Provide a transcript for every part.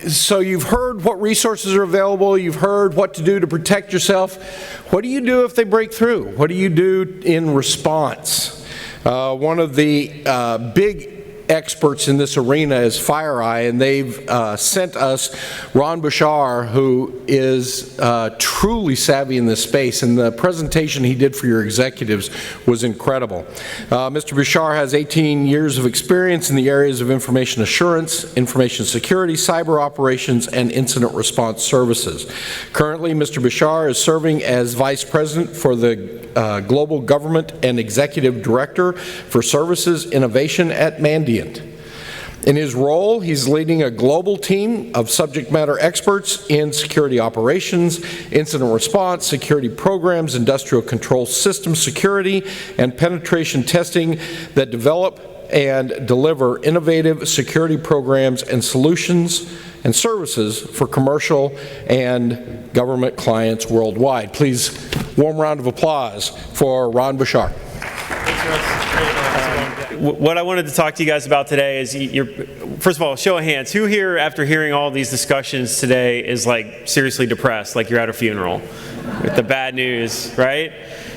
So you've heard what resources are available, you've heard what to do to protect yourself. What do you do if they break through? What do you do in response? One of the big experts in this arena is Fireye, and they've sent us Ron Bushar, who is truly savvy in this space, and the presentation he did for your executives was incredible. Mr. Bushar has 18 years of experience in the areas of information assurance, information security, cyber operations, and incident response services. Currently, Mr. Bushar is serving as Vice President for the Global Government and Executive Director for Services Innovation at Mandiant. In his role, he's leading a global team of subject matter experts in security operations, incident response, security programs, industrial control system security, and penetration testing that develop and deliver innovative security programs and solutions and services for commercial and government clients worldwide. Please, warm round of applause for Ron Bushar. What I wanted to talk to you guys about today is, first of all, show of hands. Who here, after hearing all these discussions today, is like seriously depressed, like you're at a funeral with the bad news, right?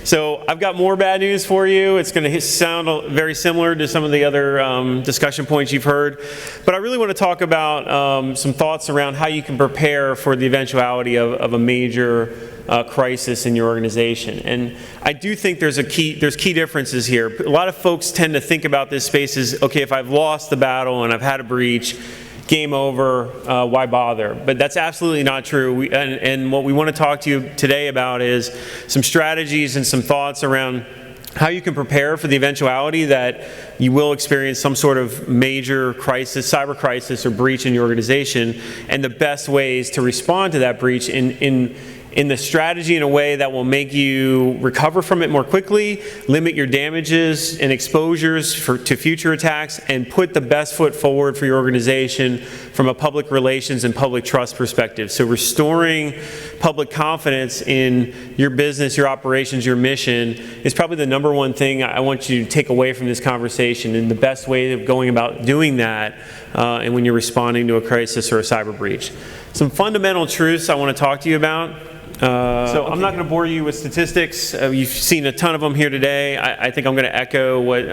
So I've got more bad news for you. It's going to sound very similar to some of the other discussion points you've heard. But I really want to talk about some thoughts around how you can prepare for the eventuality of a major crisis in your organization. And I do think there's key differences here. A lot of folks tend to think about this space as, okay, if I've lost the battle and I've had a breach, game over, why bother? But that's absolutely not true. And what we want to talk to you today about is some strategies and some thoughts around how you can prepare for the eventuality that you will experience some sort of major crisis, cyber crisis or breach in your organization, and the best ways to respond to that breach in the strategy in a way that will make you recover from it more quickly, limit your damages and exposures to future attacks, and put the best foot forward for your organization from a public relations and public trust perspective. So restoring public confidence in your business, your operations, your mission is probably the #1 thing I want you to take away from this conversation, and the best way of going about doing that and when you're responding to a crisis or a cyber breach. Some fundamental truths I want to talk to you about. So I'm not going to bore you with statistics. You've seen a ton of them here today. I think I'm going to echo what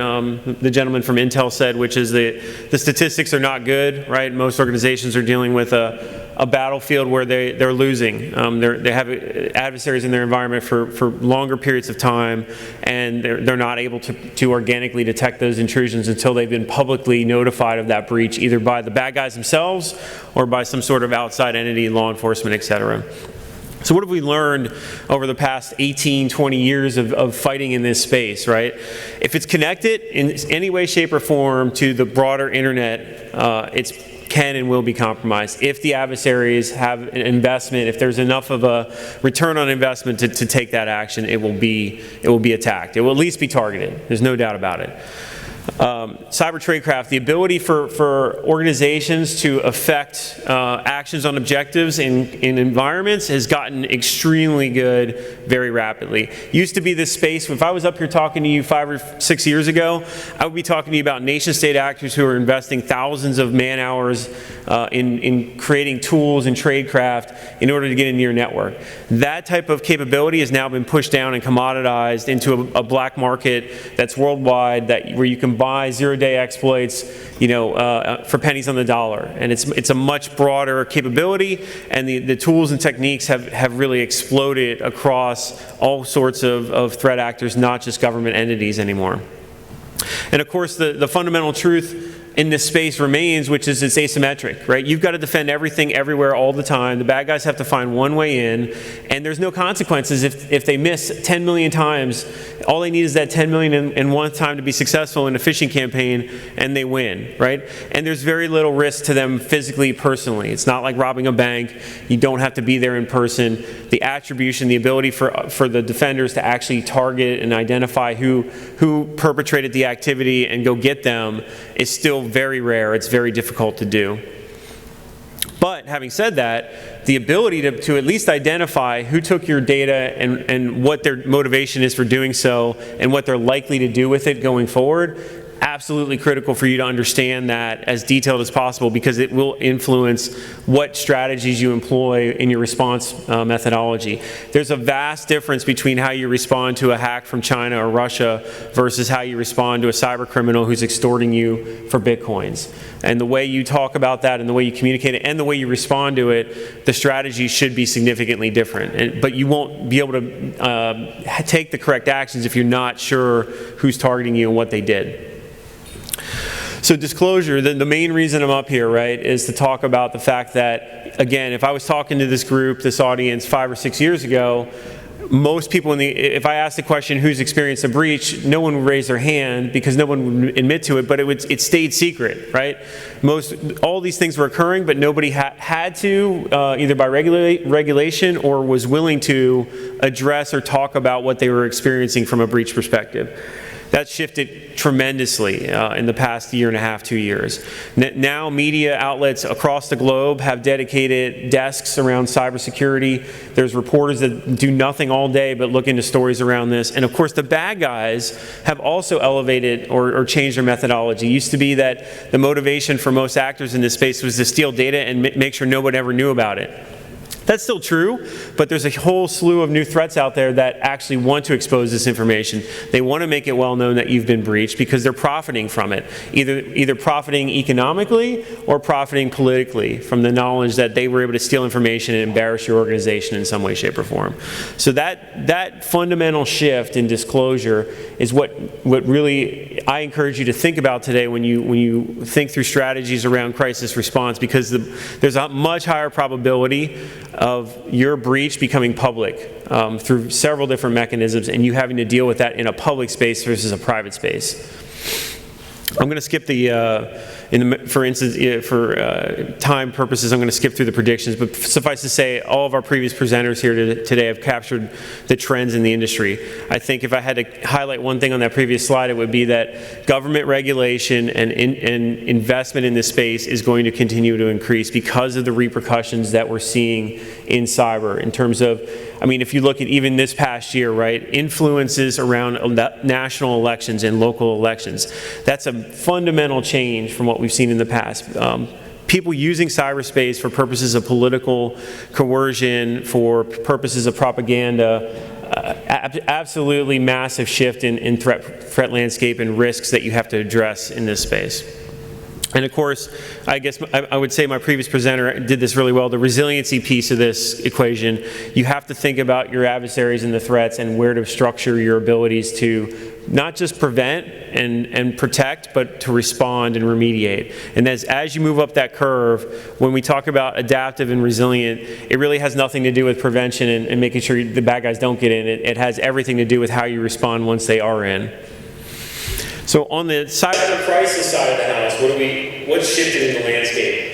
the gentleman from Intel said, which is the statistics are not good, right? Most organizations are dealing with a battlefield where they're losing. They have adversaries in their environment for longer periods of time, and they're not able to organically detect those intrusions until they've been publicly notified of that breach, either by the bad guys themselves or by some sort of outside entity, law enforcement, et cetera. So what have we learned over the past 18, 20 years of fighting in this space, right? If it's connected in any way, shape, or form to the broader internet, it can and will be compromised. If the adversaries have an investment, if there's enough of a return on investment to take that action, it will be attacked. It will at least be targeted. There's no doubt about it. Cyber Tradecraft, the ability for organizations to affect actions on objectives in environments has gotten extremely good very rapidly. Used to be this space, if I was up here talking to you 5 or 6 years ago, I would be talking to you about nation-state actors who are investing thousands of man-hours in creating tools and tradecraft in order to get into your network. That type of capability has now been pushed down and commoditized into a black market that's worldwide, where you can buy zero-day exploits, for pennies on the dollar, and it's a much broader capability, and the tools and techniques have really exploded across all sorts of threat actors, not just government entities anymore. And of course, the fundamental truth in this space remains, which is it's asymmetric, right? You've got to defend everything everywhere all the time. The bad guys have to find one way in, And there's no consequences if they miss 10 million times. All they need is that 10 million in one time to be successful in a phishing campaign, and they win, right? And there's very little risk to them physically, personally. It's not like robbing a bank. You don't have to be there in person. The attribution, the ability for the defenders to actually target and identify who perpetrated the activity and go get them is still very rare. It's very difficult to do. But having said that, the ability to at least identify who took your data and what their motivation is for doing so and what they're likely to do with it going forward, absolutely critical for you to understand that as detailed as possible, because it will influence what strategies you employ in your response methodology. There's a vast difference between how you respond to a hack from China or Russia versus how you respond to a cyber criminal who's extorting you for bitcoins. And the way you talk about that and the way you communicate it and the way you respond to it, the strategy should be significantly different. But you won't be able to take the correct actions if you're not sure who's targeting you and what they did. So disclosure, the main reason I'm up here, right, is to talk about the fact that, again, if I was talking to this group, this audience 5 or 6 years ago, most people if I asked the question, who's experienced a breach, no one would raise their hand because no one would admit to it, but it stayed secret, right? All these things were occurring, but nobody had to, either by regulation or was willing to address or talk about what they were experiencing from a breach perspective. That's shifted tremendously in the past year and a half, 2 years. Now media outlets across the globe have dedicated desks around cybersecurity. There's reporters that do nothing all day but look into stories around this. And of course the bad guys have also elevated or changed their methodology. It used to be that the motivation for most actors in this space was to steal data and make sure nobody ever knew about it. That's still true, but there's a whole slew of new threats out there that actually want to expose this information. They want to make it well known that you've been breached because they're profiting from it, either profiting economically or profiting politically from the knowledge that they were able to steal information and embarrass your organization in some way, shape, or form. So that fundamental shift in disclosure is what really I encourage you to think about today when you think through strategies around crisis response, because there's a much higher probability of your breach becoming public through several different mechanisms, and you having to deal with that in a public space versus a private space. I'm going to skip for instance, for time purposes, I'm going to skip through the predictions, but suffice to say, all of our previous presenters here today have captured the trends in the industry. I think if I had to highlight one thing on that previous slide, it would be that government regulation and investment in this space is going to continue to increase because of the repercussions that we're seeing in cyber in terms of, I mean, if you look at even this past year, right, influences around national elections and local elections, that's a fundamental change from what we've seen in the past. People using cyberspace for purposes of political coercion, for purposes of propaganda, absolutely massive shift in threat landscape and risks that you have to address in this space. And of course, I guess I would say my previous presenter did this really well, the resiliency piece of this equation. You have to think about your adversaries and the threats and where to structure your abilities to not just prevent and protect, but to respond and remediate. And as you move up that curve, when we talk about adaptive and resilient, it really has nothing to do with prevention and making sure the bad guys don't get in. It has everything to do with how you respond once they are in. So on the cyber crisis side of the house, what's shifted in the landscape?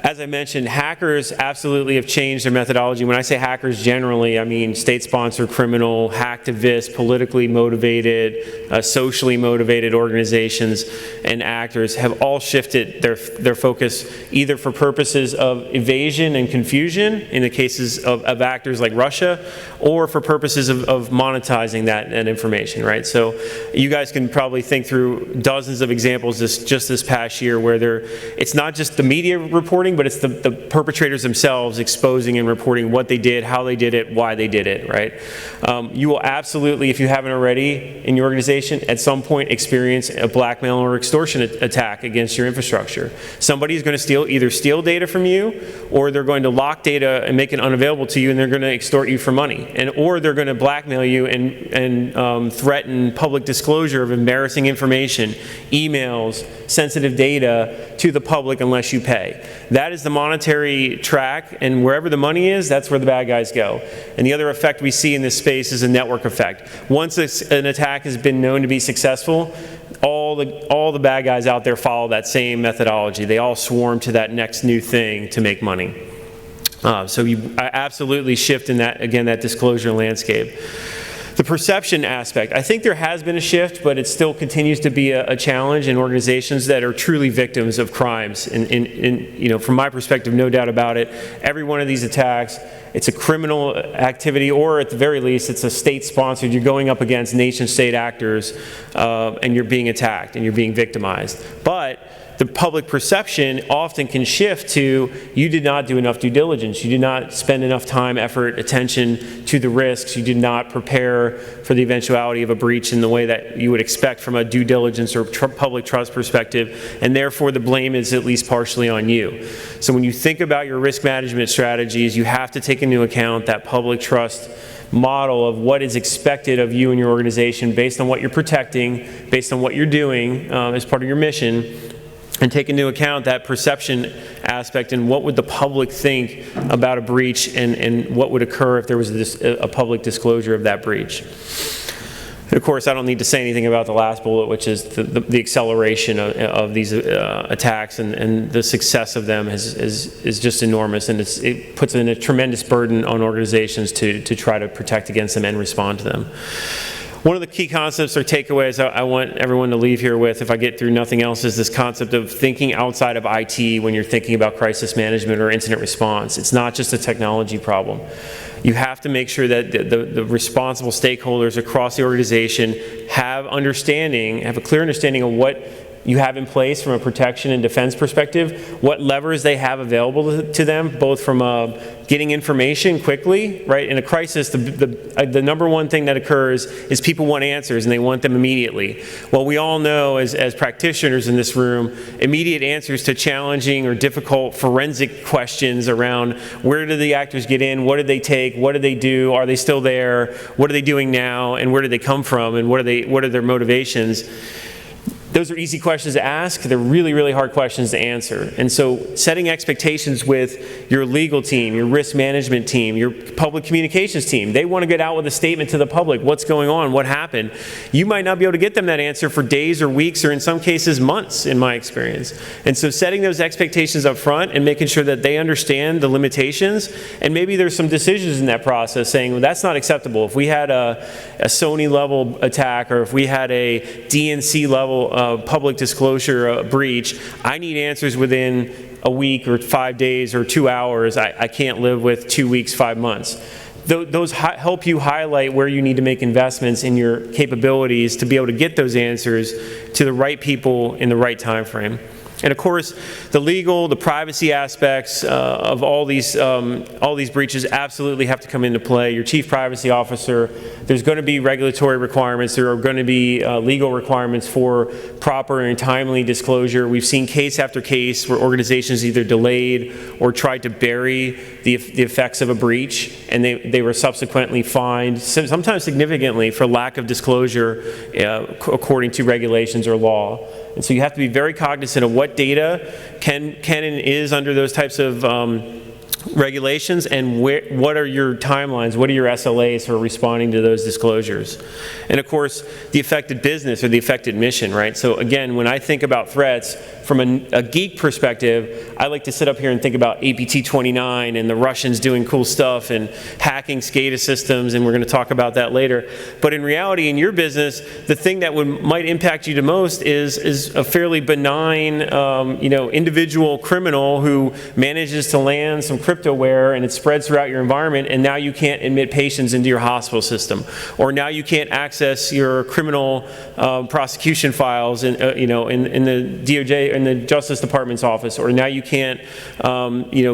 As I mentioned, hackers absolutely have changed their methodology. When I say hackers generally, I mean state-sponsored criminal, hacktivists, politically motivated, socially motivated organizations and actors have all shifted their focus either for purposes of evasion and confusion in the cases of actors like Russia, or for purposes of monetizing that information, right? So you guys can probably think through dozens of examples just this past year where it's not just the media reporting, but it's the perpetrators themselves exposing and reporting what they did, how they did it, why they did it, right? You will absolutely, if you haven't already in your organization, at some point experience a blackmail or extortion attack against your infrastructure. Somebody's going to either steal data from you, or they're going to lock data and make it unavailable to you, and they're going to extort you for money. Or they're going to blackmail you and threaten public disclosure of embarrassing information, emails, sensitive data to the public unless you pay. That is the monetary track, and wherever the money is, that's where the bad guys go. And the other effect we see in this space is a network effect. Once an attack has been known to be successful, all the bad guys out there follow that same methodology. They all swarm to that next new thing to make money. So you absolutely shift in that, again, that disclosure landscape. The perception aspect, I think there has been a shift, but it still continues to be a challenge in organizations that are truly victims of crimes. And from my perspective, no doubt about it, every one of these attacks, it's a criminal activity, or at the very least, it's a state-sponsored. You're going up against nation-state actors, and you're being attacked, and you're being victimized. But the public perception often can shift to, you did not do enough due diligence, you did not spend enough time, effort, attention to the risks, you did not prepare for the eventuality of a breach in the way that you would expect from a due diligence or public trust perspective, and therefore the blame is at least partially on you. So when you think about your risk management strategies, you have to take into account that public trust model of what is expected of you and your organization based on what you're protecting, based on what you're doing as part of your mission, and take into account that perception aspect and what would the public think about a breach, and what would occur if there was a public disclosure of that breach. And of course, I don't need to say anything about the last bullet, which is the acceleration of these attacks, and the success of them is just enormous, and it puts in a tremendous burden on organizations to try to protect against them and respond to them. One of the key concepts or takeaways I want everyone to leave here with, if I get through nothing else, is this concept of thinking outside of IT when you're thinking about crisis management or incident response. It's not just a technology problem. You have to make sure that the responsible stakeholders across the organization have a clear understanding of what you have in place from a protection and defense perspective, what levers they have available to them, both from getting information quickly, right? In a crisis, the number one thing that occurs is people want answers, and they want them immediately. Well, we all know as practitioners in this room, immediate answers to challenging or difficult forensic questions around where did the actors get in, what did they take, what did they do, are they still there, what are they doing now, and where did they come from, and what are their motivations. Those are easy questions to ask. They're really, really hard questions to answer. And so setting expectations with your legal team, your risk management team, your public communications team, they want to get out with a statement to the public. What's going on? What happened? You might not be able to get them that answer for days or weeks, or in some cases months, in my experience. And so setting those expectations up front and making sure that they understand the limitations, and maybe there's some decisions in that process saying, well, that's not acceptable. If we had a Sony level attack, or if we had a DNC level public disclosure breach, I need answers within a week or 5 days or 2 hours. I can't live with 2 weeks, 5 months. Those help you highlight where you need to make investments in your capabilities to be able to get those answers to the right people in the right time frame. And of course, the legal, the privacy aspects of all these breaches absolutely have to come into play. Your chief privacy officer, there's going to be regulatory requirements. There are going to be legal requirements for proper and timely disclosure. We've seen case after case where organizations either delayed or tried to bury the effects of a breach, and they were subsequently fined, sometimes significantly, for lack of disclosure according to regulations or law. And so you have to be very cognizant of what data can and is under those types of regulations, and what are your timelines, what are your SLAs for responding to those disclosures. And of course, the affected business or the affected mission, right? So again, when I think about threats from a geek perspective, I like to sit up here and think about APT-29 and the Russians doing cool stuff and hacking SCADA systems, and we're going to talk about that later. But in reality, in your business, the thing that might impact you the most is a fairly benign, individual criminal who manages to land some cryptoware, and it spreads throughout your environment, and now you can't admit patients into your hospital system, or now you can't access your criminal prosecution files in the DOJ, in the Justice Department's office, or now you can't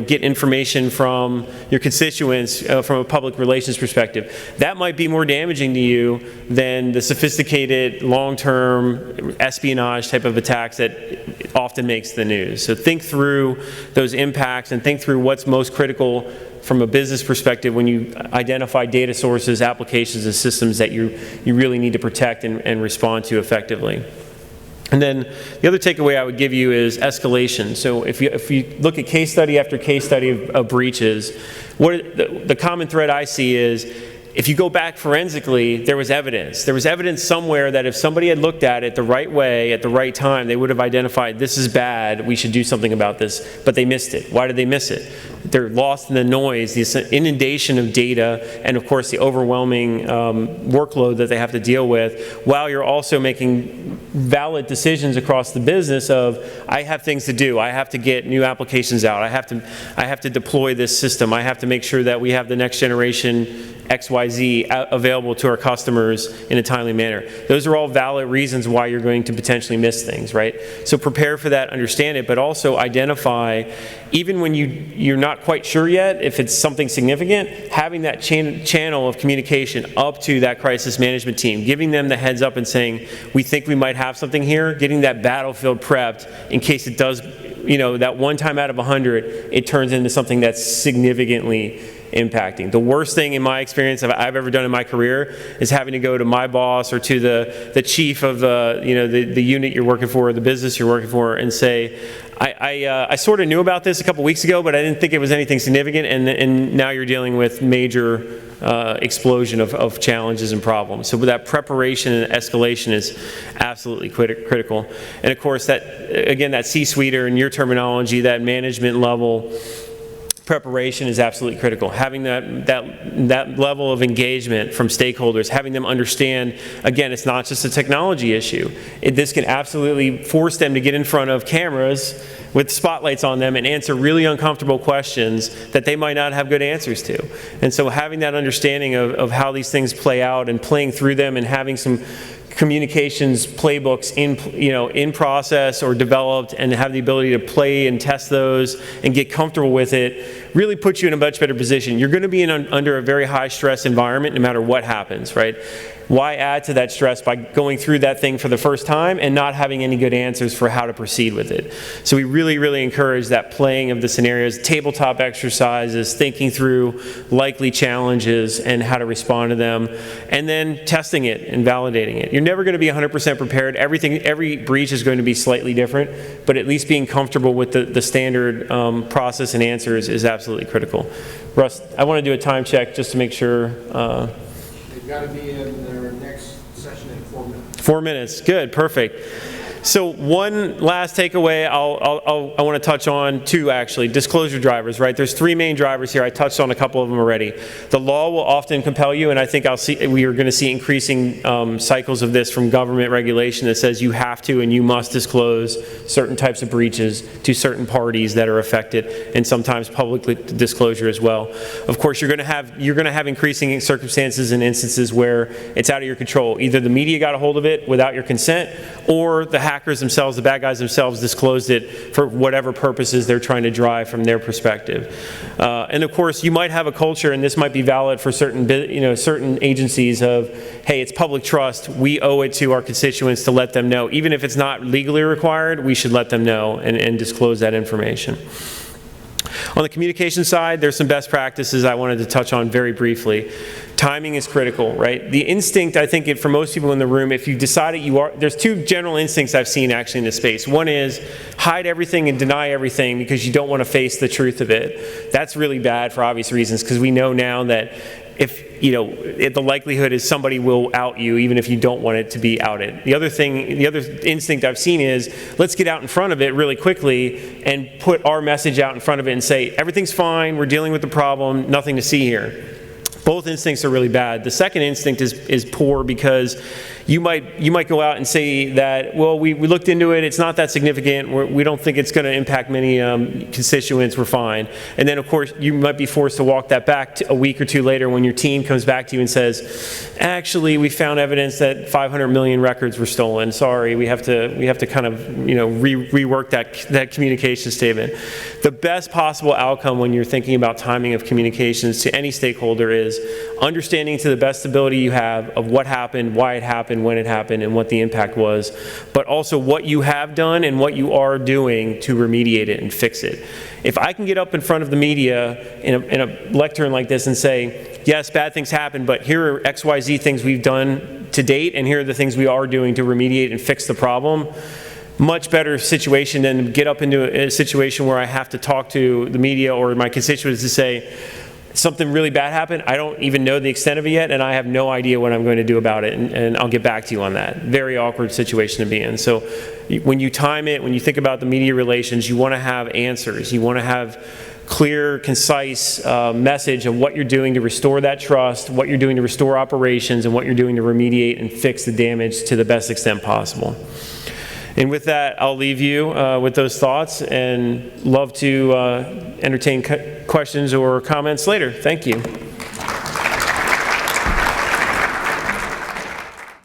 get information from your constituents from a public relations perspective. That might be more damaging to you than the sophisticated long-term espionage type of attacks that often makes the news. So think through those impacts, and think through what's most critical from a business perspective when you identify data sources, applications, and systems that you really need to protect and respond to effectively. And then the other takeaway I would give you is escalation. So if you look at case study after case study of breaches, the common thread I see is, if you go back forensically, there was evidence. There was evidence somewhere that if somebody had looked at it the right way, at the right time, they would have identified, this is bad, we should do something about this, but they missed it. Why did they miss it? They're lost in the noise, the inundation of data, and of course the overwhelming workload that they have to deal with, while you're also making valid decisions across the business of, I have things to do, I have to get new applications out, I have to deploy this system, I have to make sure that we have the next generation XYZ available to our customers in a timely manner. Those are all valid reasons why you're going to potentially miss things, right? So prepare for that, understand it, but also identify, even when you're not quite sure yet if it's something significant, having that channel of communication up to that crisis management team, giving them the heads up and saying, we think we might have something here, getting that battlefield prepped in case it does, that one time out of 100, it turns into something that's significantly impacting. The worst thing in my experience I've ever done in my career is having to go to my boss or to the chief of the unit you're working for, or the business you're working for, and say, I sort of knew about this a couple weeks ago, but I didn't think it was anything significant, and now you're dealing with major explosion of challenges and problems. So with that, preparation and escalation is absolutely critical. And of course, that C-suite, or in your terminology, that management level preparation is absolutely critical. Having that level of engagement from stakeholders, having them understand, again, it's not just a technology issue. This can absolutely force them to get in front of cameras with spotlights on them and answer really uncomfortable questions that they might not have good answers to. And so having that understanding of how these things play out and playing through them and having some communications playbooks in process or developed, and have the ability to play and test those and get comfortable with it, really puts you in a much better position. You're going to be under a very high stress environment no matter what happens, right? Why add to that stress by going through that thing for the first time and not having any good answers for how to proceed with it? So we really, really encourage that playing of the scenarios, tabletop exercises, thinking through likely challenges and how to respond to them, and then testing it and validating it. You're never going to be 100% prepared. Every breach is going to be slightly different, but at least being comfortable with the standard process and answers is absolutely critical. Russ, I want to do a time check just to make sure. They've got to be in their next session in 4 minutes. 4 minutes, good, perfect. So one last takeaway I want to touch on, two actually, disclosure drivers, right? There's three main drivers here. I touched on a couple of them already. The law will often compel you, and I think we are going to see increasing cycles of this from government regulation that says you have to and you must disclose certain types of breaches to certain parties that are affected, and sometimes public disclosure as well. Of course, you're going to have increasing circumstances and instances where it's out of your control. Either the media got a hold of it without your consent, or the hackers themselves, the bad guys themselves, disclosed it for whatever purposes they're trying to drive from their perspective. And of course, you might have a culture, and this might be valid for certain agencies of, hey, it's public trust, we owe it to our constituents to let them know. Even if it's not legally required, we should let them know and disclose that information. On the communication side, there's some best practices I wanted to touch on very briefly. Timing is critical, right? The instinct, I think, for most people in the room, if you decided there's two general instincts I've seen actually in this space. One is hide everything and deny everything because you don't want to face the truth of it. That's really bad for obvious reasons, because we know now that if the likelihood is somebody will out you even if you don't want it to be outed. The other instinct I've seen is let's get out in front of it really quickly and put our message out in front of it and say everything's fine, we're dealing with the problem, nothing to see here. Both instincts are really bad. The second instinct is poor, because you might go out and say that, well, we looked into it, it's not that significant, we don't think it's going to impact many constituents, we're fine. And then, of course, you might be forced to walk that back a week or two later when your team comes back to you and says, actually, we found evidence that 500 million records were stolen. Sorry, we have to kind of rework that communication statement. The best possible outcome when you're thinking about timing of communications to any stakeholder is understanding to the best ability you have of what happened, why it happened, when it happened, and what the impact was, but also what you have done and what you are doing to remediate it and fix it. If I can get up in front of the media in a lectern like this and say, yes, bad things happen, but here are XYZ things we've done to date, and here are the things we are doing to remediate and fix the problem. Much better situation than get up into a situation where I have to talk to the media or my constituents to say, something really bad happened, I don't even know the extent of it yet, and I have no idea what I'm going to do about it, and I'll get back to you on that. Very awkward situation to be in. So when you time it, when you think about the media relations, you want to have answers. You want to have clear, concise message of what you're doing to restore that trust, what you're doing to restore operations, and what you're doing to remediate and fix the damage to the best extent possible. And with that, I'll leave you with those thoughts, and love to entertain questions or comments later. Thank you.